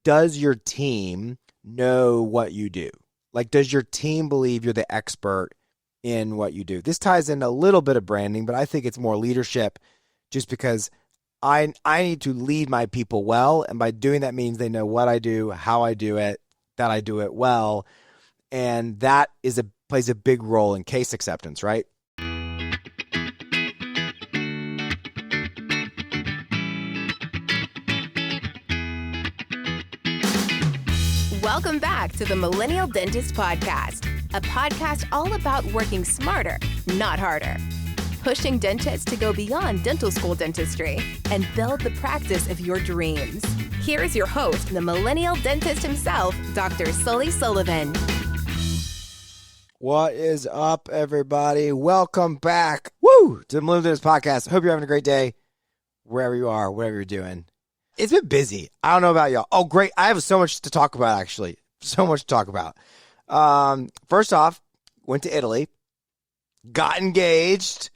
does your team know what you do? Like, does your team believe you're the expert in what you do? This ties in a little bit of branding, but I think it's more leadership just because I need to lead my people well. And by doing that means they know what I do, how I do it, that I do it well. And that plays a big role in case acceptance, right? Welcome back to the Millennial Dentist Podcast, a podcast all about working smarter, not harder. Pushing dentists to go beyond dental school dentistry and build the practice of your dreams. Here is your host, the Millennial Dentist himself, Dr. Sully Sullivan. What is up, everybody? Welcome back to the Millennial Dentist Podcast. Hope you're having a great day wherever you are, whatever you're doing. It's been busy. I don't know about y'all. Oh, great. I have so much to talk about, actually. So much to talk about. First off, went to Italy. Got engaged.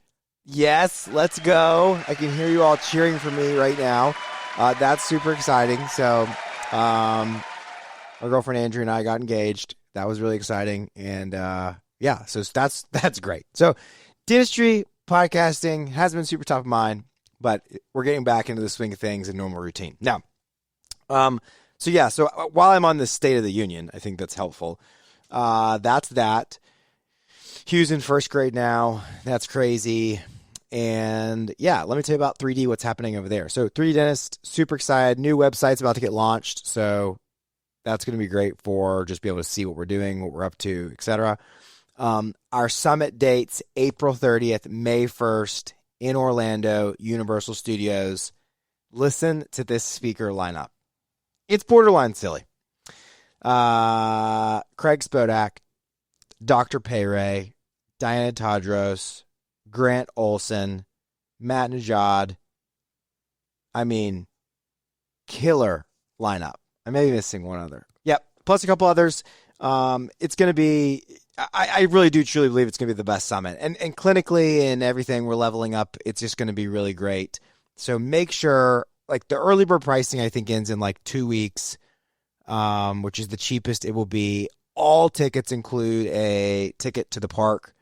Yes, let's go. I can hear you all cheering for me right now. That's super exciting. So, my girlfriend Andrea and I got engaged. That was really exciting. And, yeah, so that's great. So, dentistry, podcasting has been super top of mind. But we're getting back into the swing of things and normal routine. Now, so while I'm on the State of the Union, I think that's helpful. That's that. Hugh's in first grade now. That's crazy. And yeah, let me tell you about 3D, what's happening over there. So 3D Dentist, super excited. New website's about to get launched. So that's going to be great for just be able to see what we're doing, what we're up to, etc. Our summit dates, April 30th, May 1st, in Orlando, Universal Studios. Listen to this speaker lineup. It's borderline silly. Craig Spodak, Dr. Payray, Diana Tadros, Grant Olson, Matt Najad. I mean, killer lineup. I may be missing one other. Yep, plus a couple others. It's going to be... I really do truly believe it's going to be the best summit. And clinically and everything, we're leveling up. It's just going to be really great. So make sure, like the early bird pricing, I think ends in like 2 weeks, which is the cheapest it will be. All tickets include a ticket to the park.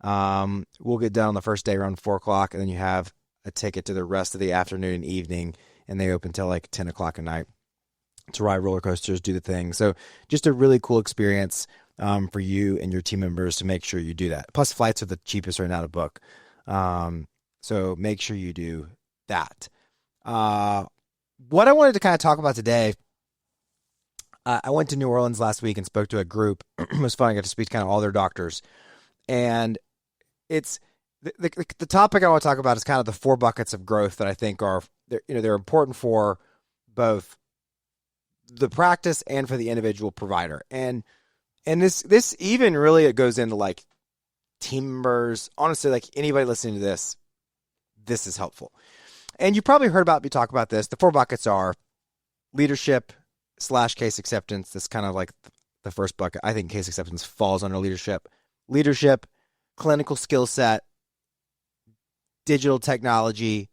We'll get done on the first day around 4 o'clock, and then you have a ticket to the rest of the afternoon and evening, and they open till like 10 o'clock at night to ride roller coasters, do the thing. So just a really cool experience. For you and your team members to make sure you do that. Plus, flights are the cheapest right now to book. So make sure you do that. What I wanted to kind of talk about today, I went to New Orleans last week and spoke to a group. It was fun. I got to speak to kind of all their doctors. And it's the topic I want to talk about is kind of the 4 buckets of growth that I think are, they're important for both the practice and for the individual provider. And this even really, it goes into like team members. Honestly, like anybody listening to this is helpful. And you probably heard about me talk about this. The 4 buckets are leadership / case acceptance. That's kind of like the first bucket. I think case acceptance falls under leadership. Leadership, clinical skill set, digital technology,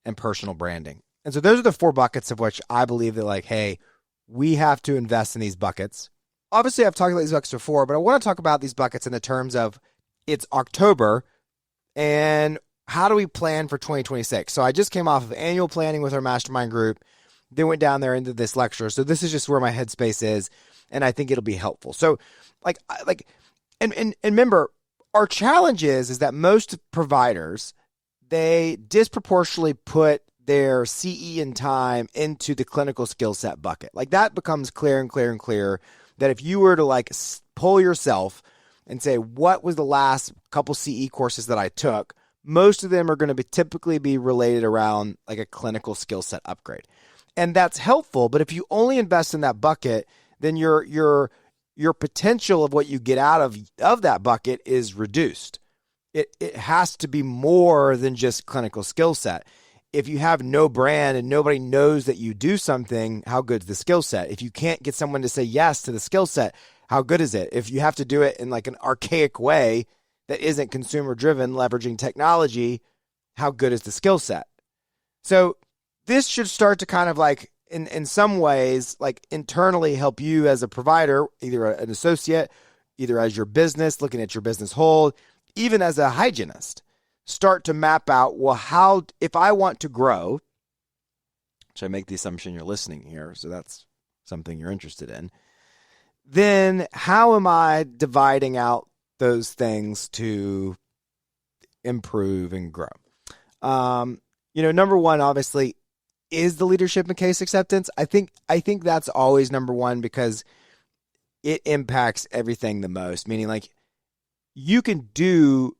and personal branding. And so those are the 4 buckets of which I believe that like, hey, we have to invest in these buckets. Obviously, I've talked about these buckets before, but I want to talk about these buckets in the terms of it's October and how do we plan for 2026? So I just came off of annual planning with our mastermind group, then went down there into this lecture. So this is just where my headspace is, and I think it'll be helpful. So and remember, our challenge is that most providers, they disproportionately put their CE and time into the clinical skill set bucket. Like that becomes clear and clear and clear. That if you were to like pull yourself and say, what was the last couple CE courses that I took? Most of them are going to typically be related around like a clinical skill set upgrade. And that's helpful. But if you only invest in that bucket, then your potential of what you get out of that bucket is reduced. It has to be more than just clinical skill set. If you have no brand and nobody knows that you do something, how good's the skill set? If you can't get someone to say yes to the skill set, how good is it? If you have to do it in like an archaic way that isn't consumer driven, leveraging technology, how good is the skill set? So this should start to kind of like in some ways, like internally help you as a provider, either an associate, either as your business, looking at your business whole, even as a hygienist, start to map out, well, how, if I want to grow, which I make the assumption you're listening here, so that's something you're interested in, then how am I dividing out those things to improve and grow? Number one, obviously, is the leadership and case acceptance. I think that's always number one because it impacts everything the most. Meaning, like, you can do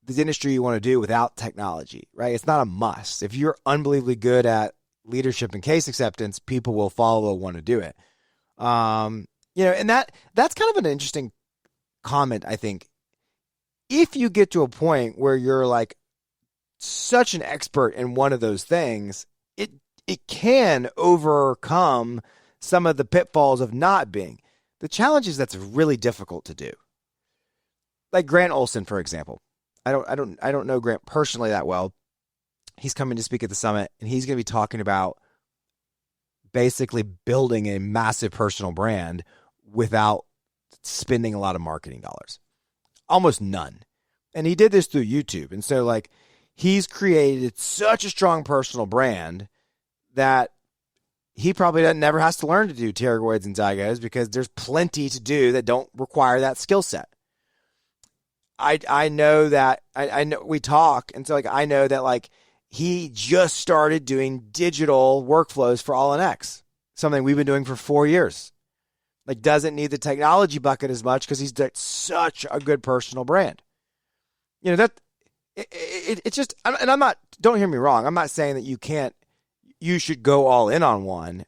the dentistry you want to do without technology, right? It's not a must. If you're unbelievably good at leadership and case acceptance, people will follow, want to do it. And that's kind of an interesting comment, I think. If you get to a point where you're like such an expert in one of those things, it can overcome some of the pitfalls of not being. The challenge is that's really difficult to do. Like Grant Olson, for example. I don't know Grant personally that well. He's coming to speak at the summit, and he's going to be talking about basically building a massive personal brand without spending a lot of marketing dollars. Almost none. And he did this through YouTube. And so, like, he's created such a strong personal brand that he probably never has to learn to do pterygoids and zygos because there's plenty to do that don't require that skill set. I know that I know we talk, and so like I know that like he just started doing digital workflows for All in X, something we've been doing for 4 years. Like, doesn't need the technology bucket as much because he's got such a good personal brand. It's just, and I'm not, don't hear me wrong. I'm not saying that you should go all in on one.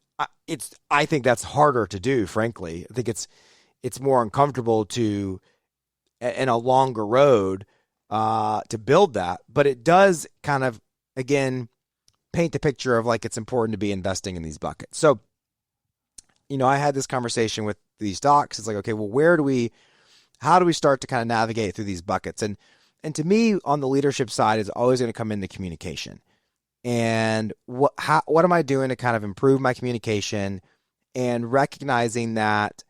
I think that's harder to do, frankly. I think it's more uncomfortable to, and a longer road to build that. But it does kind of, again, paint the picture of like it's important to be investing in these buckets. So, I had this conversation with these docs. It's like, okay, well, how do we start to kind of navigate through these buckets? And to me, on the leadership side, is always going to come into communication. And what am I doing to kind of improve my communication, and recognizing that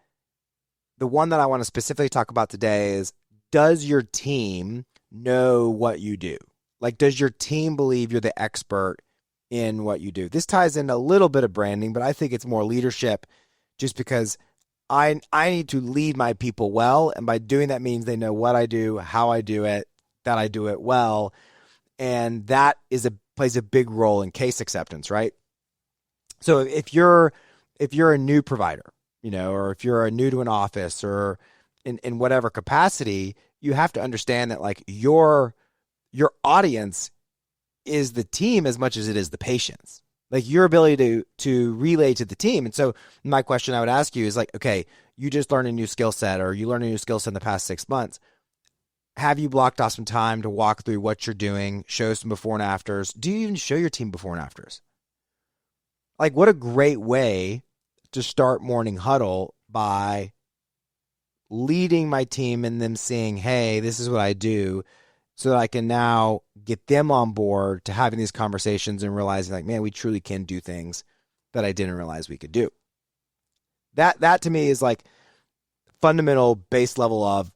the one that I want to specifically talk about today is, does your team know what you do? Like, does your team believe you're the expert in what you do? This ties in a little bit of branding, but I think it's more leadership, just because I need to lead my people well. And by doing that means they know what I do, how I do it, that I do it well. And that plays a big role in case acceptance, right? So if you're a new provider, or if you're new to an office, or in whatever capacity, you have to understand that like your audience is the team as much as it is the patients. Like, your ability to relay to the team. And so my question I would ask you is like, okay, you just learned a new skill set, or you learned a new skill set in the past 6 months. Have you blocked off some time to walk through what you're doing, show some before and afters? Do you even show your team before and afters? Like, what a great way to start morning huddle, by leading my team and them seeing, hey, this is what I do, so that I can now get them on board to having these conversations and realizing like, man, we truly can do things that I didn't realize we could do. That to me is like fundamental base level of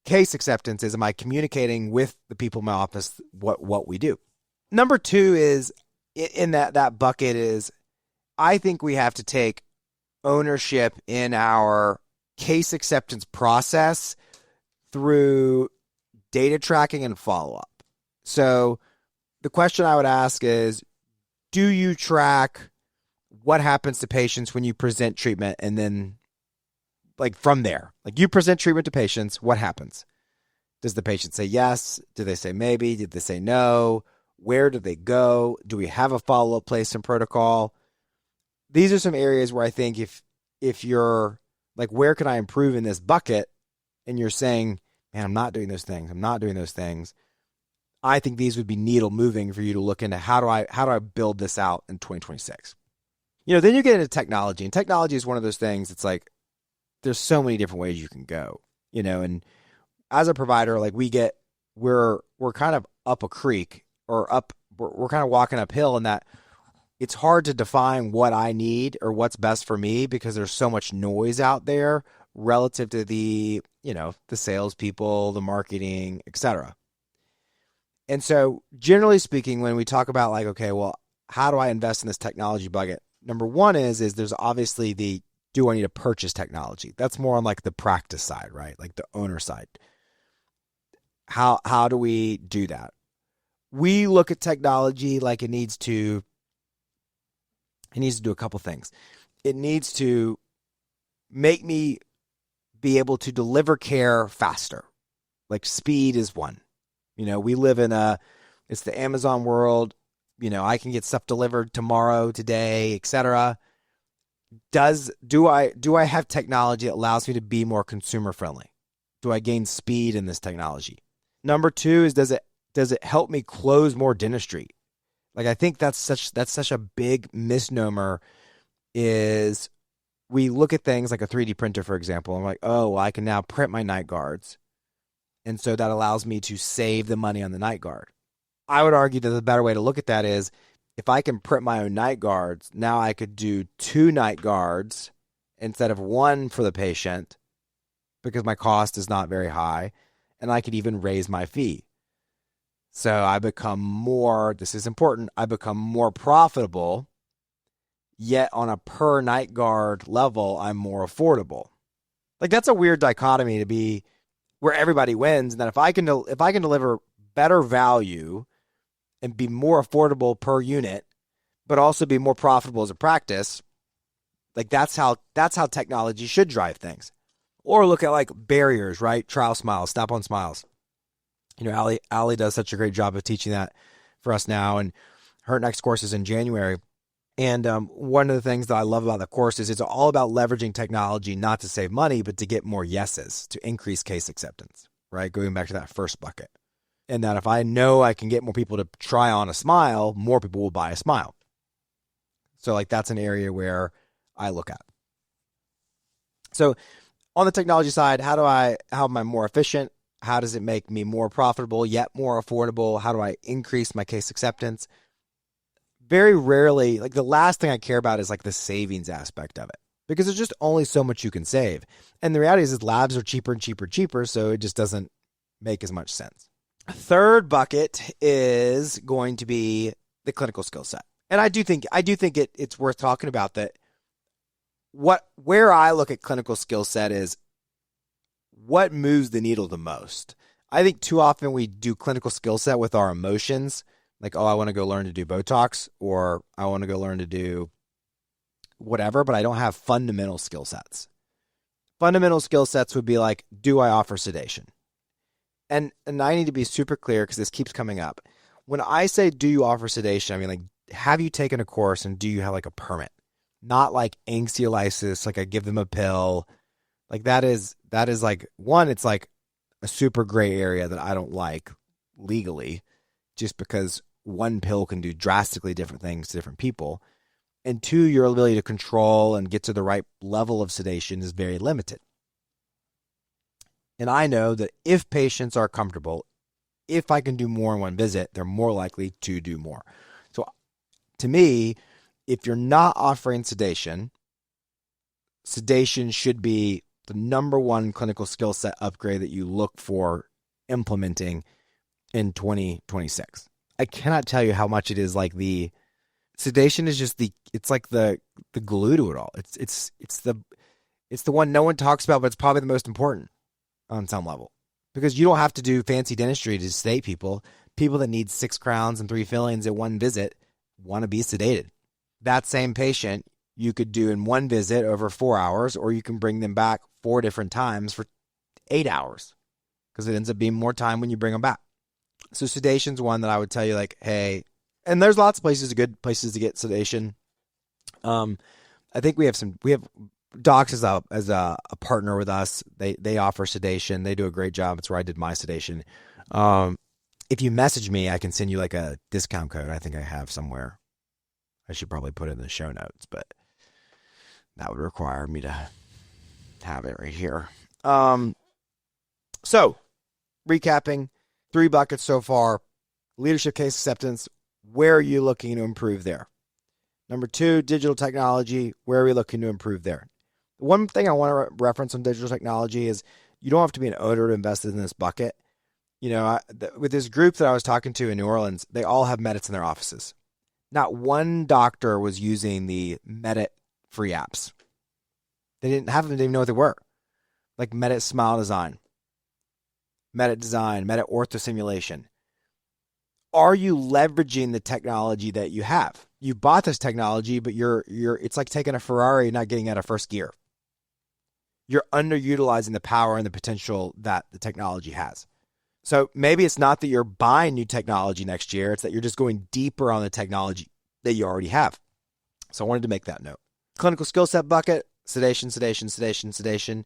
case acceptance. Is, am I communicating with the people in my office what we do? Number two is, in that bucket is, I think we have to take ownership in our case acceptance process through data tracking and follow-up. So the question I would ask is, do you track what happens to patients when you present treatment? And then, like, from there, like, you present treatment to patients, what happens? Does the patient say yes? Do they say maybe? Did they say no? Where do they go? Do we have a follow-up place in protocol? These are some areas where I think if you're like, where can I improve in this bucket? And you're saying, man, I'm not doing those things. I think these would be needle moving for you to look into, how do I build this out in 2026? Then you get into technology, and technology is one of those things. It's like, there's so many different ways you can go, and as a provider, like, we're kind of up a creek, or we're kind of walking uphill, in that, it's hard to define what I need or what's best for me because there's so much noise out there relative to the salespeople, the marketing, etc. And so generally speaking, when we talk about like, okay, well, how do I invest in this technology bucket? Number one is there's obviously do I need to purchase technology? That's more on like the practice side, right? Like the owner side. How do we do that? We look at technology like it needs to do a couple things. It needs to make me be able to deliver care faster. Like speed is one. We live in it's the Amazon world. I can get stuff delivered tomorrow, today, etc. Do I have technology that allows me to be more consumer friendly? Do I gain speed in this technology? Number two is does it help me close more dentistry? Like I think that's such a big misnomer is we look at things like a 3D printer, for example, and I'm like, oh, well, I can now print my night guards. And so that allows me to save the money on the night guard. I would argue that the better way to look at that is if I can print my own night guards, now I could do 2 night guards instead of 1 for the patient because my cost is not very high. And I could even raise my fee. So I become more, this is important, I become more profitable, yet on a per night guard level, I'm more affordable. Like that's a weird dichotomy to be where everybody wins. And then if I can deliver better value and be more affordable per unit, but also be more profitable as a practice, like that's how technology should drive things. Or look at like barriers, right? Trial smiles, snap on smiles. Allie does such a great job of teaching that for us now. And her next course is in January. And one of the things that I love about the course is it's all about leveraging technology, not to save money, but to get more yeses, to increase case acceptance, right? Going back to that first bucket. And that if I know I can get more people to try on a smile, more people will buy a smile. So like that's an area where I look at. So on the technology side, how am I more efficient? How does it make me more profitable, yet more affordable? How do I increase my case acceptance? Very rarely, like the last thing I care about is like the savings aspect of it because there's just only so much you can save. And the reality is labs are cheaper and cheaper, so it just doesn't make as much sense. Third bucket is going to be the clinical skill set. And I do think it's worth talking about that. Where I look at clinical skill set is what moves the needle the most. I think too often we do clinical skill set with our emotions. Like, oh, I want to go learn to do Botox or I want to go learn to do whatever, but I don't have fundamental skill sets. Fundamental skill sets would be like, do I offer sedation? And I need to be super clear because this keeps coming up. When I say, do you offer sedation? I mean, like, have you taken a course and do you have like a permit? Not like anxiolysis, like I give them a pill. Like that is like, one, it's like a super gray area that I don't like legally just because one pill can do drastically different things to different people. And two, your ability to control and get to the right level of sedation is very limited. And I know that if patients are comfortable, if I can do more in one visit, they're more likely to do more. So to me, if you're not offering sedation, sedation should be the number one clinical skill set upgrade that you look for implementing in 2026. I cannot tell you how much it is like the sedation is just it's like the glue to it all. It's the one no one talks about, but it's probably the most important on some level because you don't have to do fancy dentistry to sedate people. People that need 6 crowns and 3 fillings at one visit want to be sedated. That same patient you could do in one visit over 4 hours, or you can bring them back 4 different times for 8 hours because it ends up being more time when you bring them back. So sedation's one that I would tell you like, hey, and there's lots of good places to get sedation. I think we have Docs as a partner with us. They offer sedation. They do a great job. It's where I did my sedation. If you message me, I can send you like a discount code. I think I have somewhere. I should probably put it in the show notes, but that would require me to have it right here. So recapping, 3 buckets so far. Leadership case acceptance. Where are you looking to improve there? Number 2, digital technology. Where are we looking to improve there? One thing I want to reference on digital technology is you don't have to be an owner to invest in this bucket. With this group that I was talking to in New Orleans, they all have Medits in their offices. Not one doctor was using the Medit free apps. They didn't even know what they were. Like Medit Smile Design, Medit Design, Medit Ortho Simulation. Are you leveraging the technology that you have? You bought this technology, but it's like taking a Ferrari and not getting out of first gear. You're underutilizing the power and the potential that the technology has. So maybe it's not that you're buying new technology next year. It's that you're just going deeper on the technology that you already have. So I wanted to make that note. Clinical skill set bucket, sedation, sedation, sedation, sedation.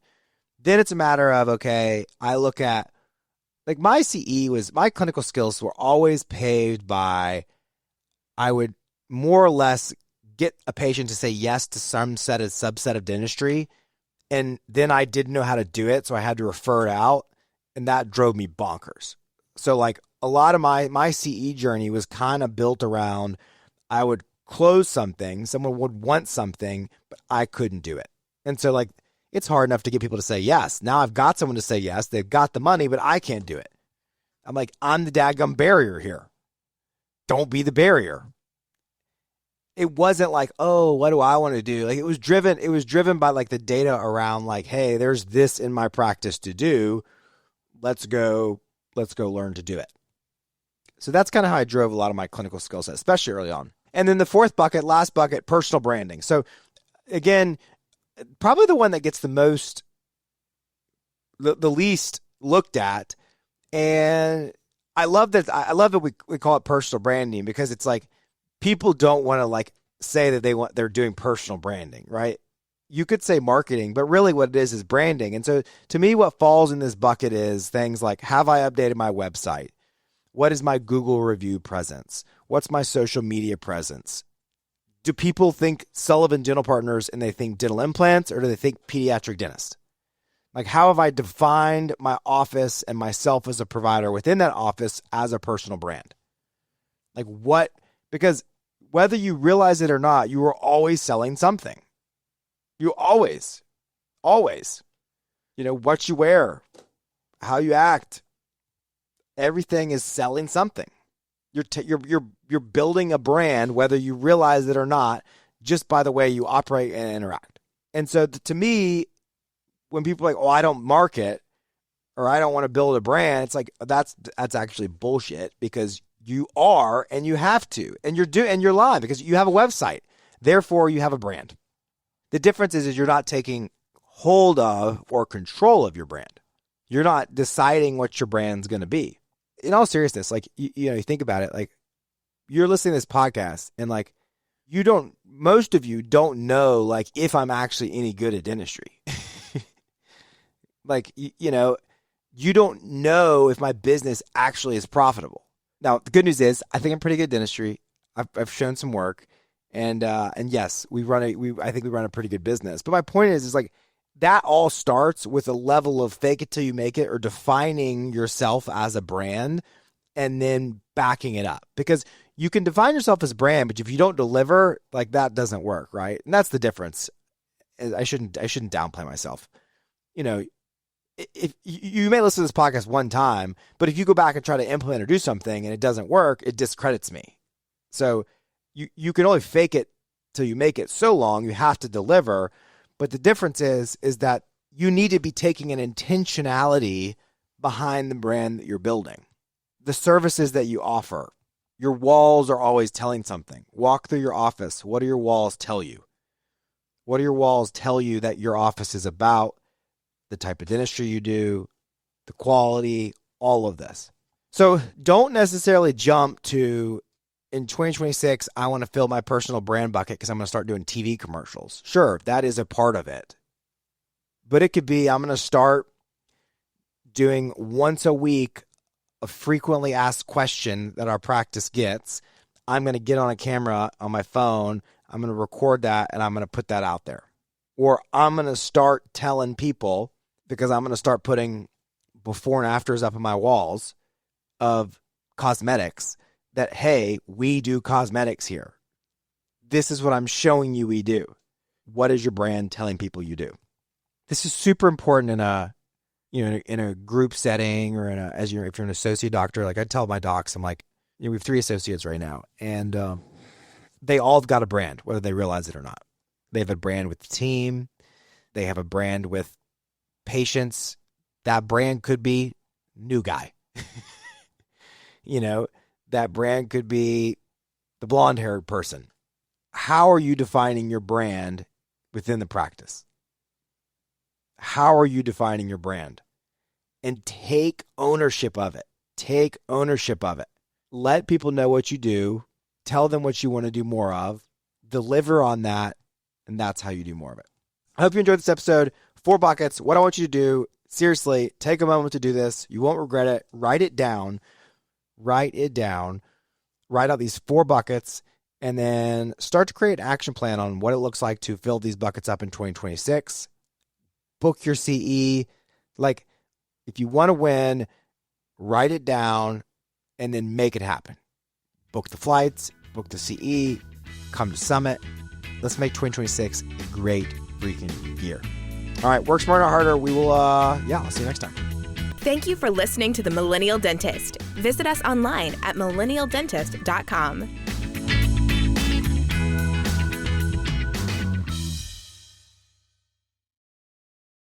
Then it's a matter of, okay, I look at, like my clinical skills were always paved by, I would more or less get a patient to say yes to some subset of dentistry. And then I didn't know how to do it. So I had to refer it out. And that drove me bonkers. So like a lot of my CE journey was kind of built around, I would close something, someone would want something, but I couldn't do it. And so like, it's hard enough to get people to say yes. Now I've got someone to say yes. They've got the money, but I can't do it. I'm like, I'm the daggum barrier here. Don't be the barrier. It wasn't like, oh, what do I want to do? Like it was driven by like the data around like, hey, there's this in my practice to do. Let's go learn to do it. So that's kind of how I drove a lot of my clinical skill set, especially early on. And then the fourth bucket, last bucket, personal branding. So again, probably the one that gets the most, the least looked at. And I love that we call it personal branding, because it's like people don't want to like say that they're doing personal branding, right? You could say marketing, but really what it is branding. And so to me, what falls in this bucket is things like, have I updated my website? What is my Google review presence? What's my social media presence? Do people think Sullivan Dental Partners and they think dental implants, or do they think pediatric dentist? Like, how have I defined my office and myself as a provider within that office as a personal brand? Like what? Because whether you realize it or not, you are always selling something. You always, what you wear, how you act, everything is selling something. You're building a brand, whether you realize it or not, just by the way you operate and interact. And so to me, when people are like, oh, I don't market, or I don't want to build a brand, it's like, that's actually bullshit, because you are, and you have to, and you're lying, because you have a website. Therefore, you have a brand. The difference is you're not taking hold of or control of your brand. You're not deciding what your brand's going to be. In all seriousness, like, you think about it, like you're listening to this podcast and like, most of you don't know, like, if I'm actually any good at dentistry. Like, you don't know if my business actually is profitable. Now, the good news is I think I'm pretty good at dentistry. I've shown some work. And yes, I think we run a pretty good business. But my point is like, that all starts with a level of fake it till you make it, or defining yourself as a brand and then backing it up. Because you can define yourself as a brand, but if you don't deliver, like, that doesn't work, right? And that's the difference. I shouldn't downplay myself. If you may listen to this podcast one time, but if you go back and try to implement or do something and it doesn't work, it discredits me. So you can only fake it till you make it so long. You have to deliver. But the difference is that you need to be taking an intentionality behind the brand that you're building. The services that you offer, your walls are always telling something. Walk through your office. What do your walls tell you? What do your walls tell you that your office is about? The type of dentistry you do, the quality, all of this. So don't necessarily jump to, in 2026, I want to fill my personal brand bucket because I'm going to start doing TV commercials. Sure, that is a part of it. But it could be, I'm going to start doing once a week a frequently asked question that our practice gets. I'm going to get on a camera on my phone. I'm going to record that and I'm going to put that out there. Or I'm going to start telling people, because I'm going to start putting before and afters up on my walls of cosmetics, that, hey, we do cosmetics here. This is what I'm showing you we do. What is your brand telling people you do? This is super important in a group setting or if you're an associate doctor. Like I tell my docs, I'm like, we have 3 associates right now, and they all have got a brand, whether they realize it or not. They have a brand with the team. They have a brand with patients. That brand could be new guy. That brand could be the blonde-haired person. How are you defining your brand within the practice? How are you defining your brand? And take ownership of it. Take ownership of it. Let people know what you do. Tell them what you want to do more of. Deliver on that. And that's how you do more of it. I hope you enjoyed this episode. 4 buckets. What I want you to do, seriously, take a moment to do this. You won't regret it. Write it down. Write it down. Write out these 4 buckets. And then start to create an action plan on what it looks like to fill these buckets up in 2026. Book your CE. Like, if you want to win, write it down and then make it happen. Book the flights, book the CE, come to Summit. Let's make 2026 a great freaking year. All right, work smarter, not harder. We will, I'll see you next time. Thank you for listening to The Millennial Dentist. Visit us online at millennialdentist.com.